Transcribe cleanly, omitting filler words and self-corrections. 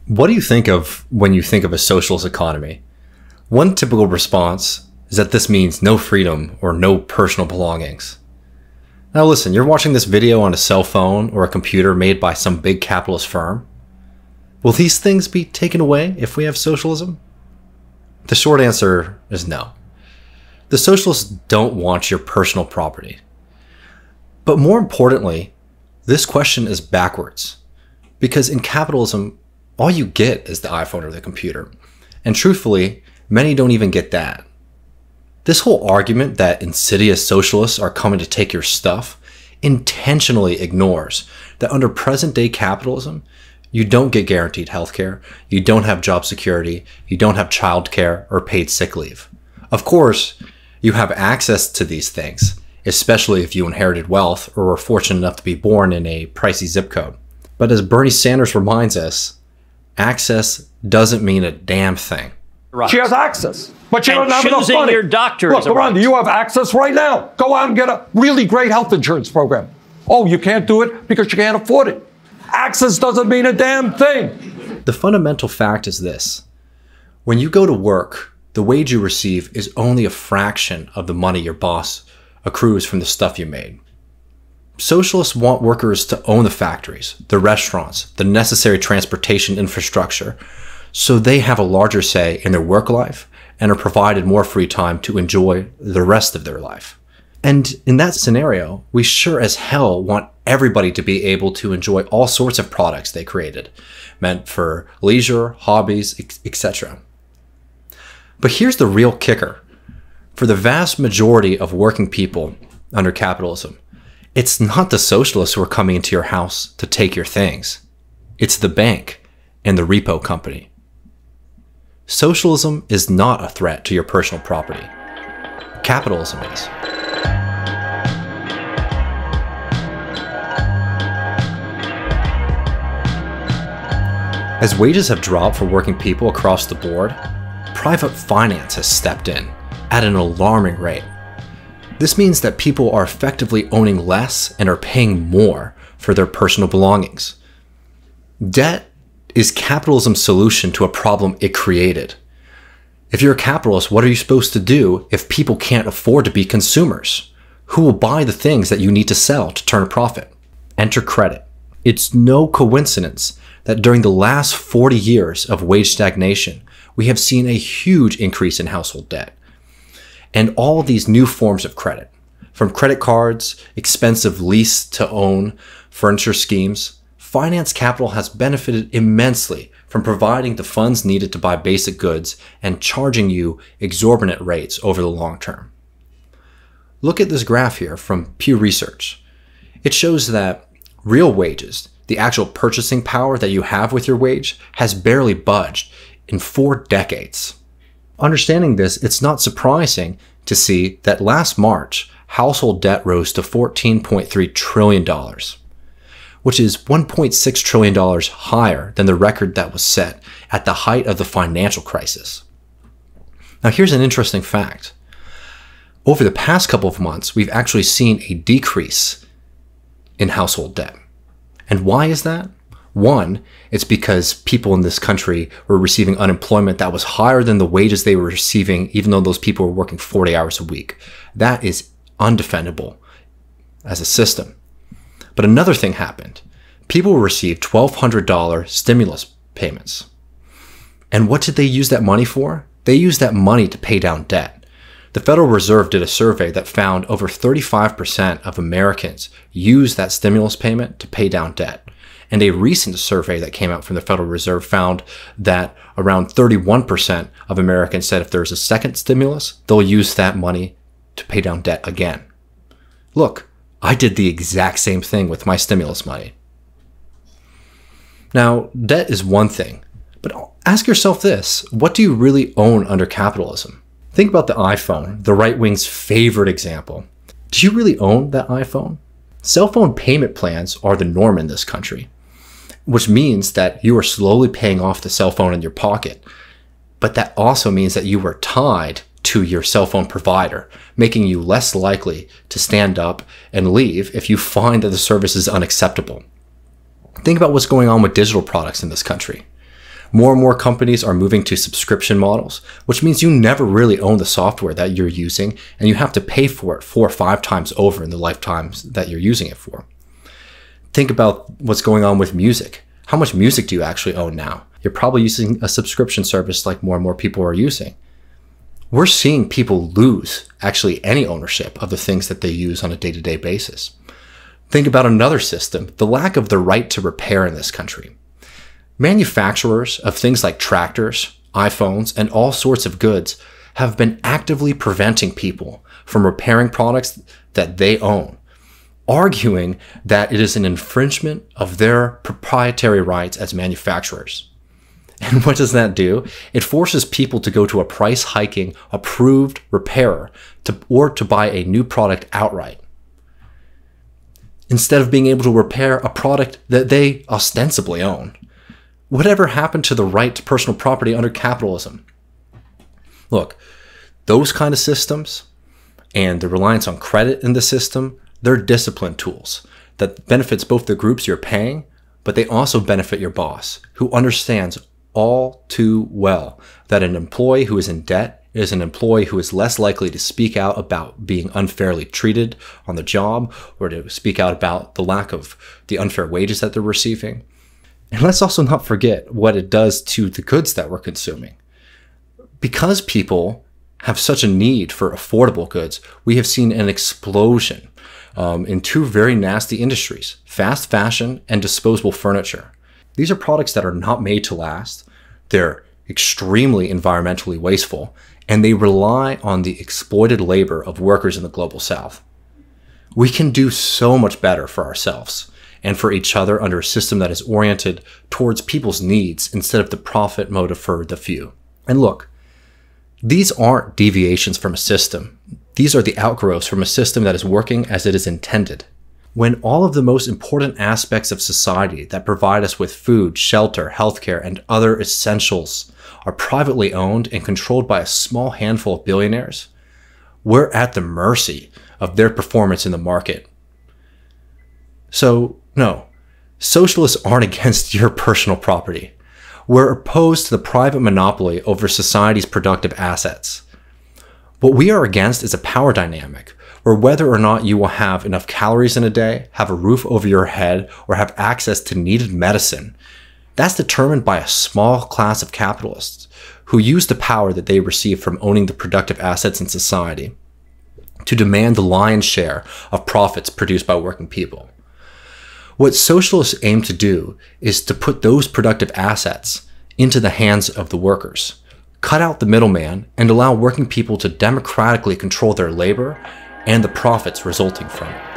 What do you think of when you think of a socialist economy? One typical response is that this means no freedom or no personal belongings. Now listen, you're watching this video on a cell phone or a computer made by some big capitalist firm. Will these things be taken away if we have socialism? The short answer is no. The socialists don't want your personal property. But more importantly, this question is backwards. Because in capitalism, all you get is the iPhone or the computer. And truthfully, many don't even get that. This whole argument that insidious socialists are coming to take your stuff intentionally ignores that under present-day capitalism, you don't get guaranteed healthcare, you don't have job security, you don't have childcare or paid sick leave. Of course, you have access to these things, especially if you inherited wealth or were fortunate enough to be born in a pricey zip code. But as Bernie Sanders reminds us, access doesn't mean a damn thing. Right. She has access, but she doesn't have enough money. Your doctor Look, Miranda, you have access right now. Go out and get a really great health insurance program. Oh, you can't do it because you can't afford it. Access doesn't mean a damn thing. The fundamental fact is this. When you go to work, the wage you receive is only a fraction of the money your boss accrues from the stuff you made. Socialists want workers to own the factories, the restaurants, the necessary transportation infrastructure, so they have a larger say in their work life and are provided more free time to enjoy the rest of their life. And in that scenario, we sure as hell want everybody to be able to enjoy all sorts of products they created, meant for leisure, hobbies, etc. But here's the real kicker. For the vast majority of working people under capitalism, it's not the socialists who are coming into your house to take your things. It's the bank and the repo company. Socialism is not a threat to your personal property. Capitalism is. As wages have dropped for working people across the board, private finance has stepped in at an alarming rate. This means that people are effectively owning less and are paying more for their personal belongings. Debt is capitalism's solution to a problem it created. If you're a capitalist, what are you supposed to do if people can't afford to be consumers? Who will buy the things that you need to sell to turn a profit? Enter credit. It's no coincidence that during the last 40 years of wage stagnation, we have seen a huge increase in household debt. And all these new forms of credit, from credit cards, expensive lease-to-own furniture schemes, finance capital has benefited immensely from providing the funds needed to buy basic goods and charging you exorbitant rates over the long term. Look at this graph here from Pew Research. It shows that real wages, the actual purchasing power that you have with your wage, has barely budged in 4 decades. Understanding this, it's not surprising to see that last March, household debt rose to $14.3 trillion, which is $1.6 trillion higher than the record that was set at the height of the financial crisis. Now here's an interesting fact. Over the past couple of months, we've actually seen a decrease in household debt. And why is that? One, it's because people in this country were receiving unemployment that was higher than the wages they were receiving, even though those people were working 40 hours a week. That is undefendable as a system. But another thing happened. People received $1,200 stimulus payments. And what did they use that money for? They used that money to pay down debt. The Federal Reserve did a survey that found over 35% of Americans used that stimulus payment to pay down debt. And a recent survey that came out from the Federal Reserve found that around 31% of Americans said if there's a second stimulus, they'll use that money to pay down debt again. Look, I did the exact same thing with my stimulus money. Now, debt is one thing, but ask yourself this, what do you really own under capitalism? Think about the iPhone, the right wing's favorite example. Do you really own that iPhone? Cell phone payment plans are the norm in this country, which means that you are slowly paying off the cell phone in your pocket. But that also means that you are tied to your cell phone provider, making you less likely to stand up and leave if you find that the service is unacceptable. Think about what's going on with digital products in this country. More and more companies are moving to subscription models, which means you never really own the software that you're using, and you have to pay for it 4 or 5 times over in the lifetimes that you're using it for. Think about what's going on with music. How much music do you actually own now? You're probably using a subscription service like more and more people are using. We're seeing people lose actually any ownership of the things that they use on a day-to-day basis. Think about another system, the lack of the right to repair in this country. Manufacturers of things like tractors, iPhones, and all sorts of goods have been actively preventing people from repairing products that they own, arguing that it is an infringement of their proprietary rights as manufacturers. And what does that do? It forces people to go to a price-hiking, approved repairer or to buy a new product outright, instead of being able to repair a product that they ostensibly own. Whatever happened to the right to personal property under capitalism? Look, those kind of systems and the reliance on credit in the system, they're discipline tools that benefits both the groups you're paying, but they also benefit your boss, who understands all too well that an employee who is in debt is an employee who is less likely to speak out about being unfairly treated on the job or to speak out about the lack of the unfair wages that they're receiving. And let's also not forget what it does to the goods that we're consuming. Because people have such a need for affordable goods, we have seen an explosion in 2 very nasty industries, fast fashion and disposable furniture. These are products that are not made to last. They're extremely environmentally wasteful, and they rely on the exploited labor of workers in the global south. We can do so much better for ourselves and for each other under a system that is oriented towards people's needs instead of the profit motive for the few. And look, these aren't deviations from a system. These are the outgrowths from a system that is working as it is intended. When all of the most important aspects of society that provide us with food, shelter, healthcare, and other essentials are privately owned and controlled by a small handful of billionaires, we're at the mercy of their performance in the market. So, no, socialists aren't against your personal property. We're opposed to the private monopoly over society's productive assets. What we are against is a power dynamic where whether or not you will have enough calories in a day, have a roof over your head, or have access to needed medicine, that's determined by a small class of capitalists who use the power that they receive from owning the productive assets in society to demand the lion's share of profits produced by working people. What socialists aim to do is to put those productive assets into the hands of the workers, cut out the middleman, and allow working people to democratically control their labor and the profits resulting from it.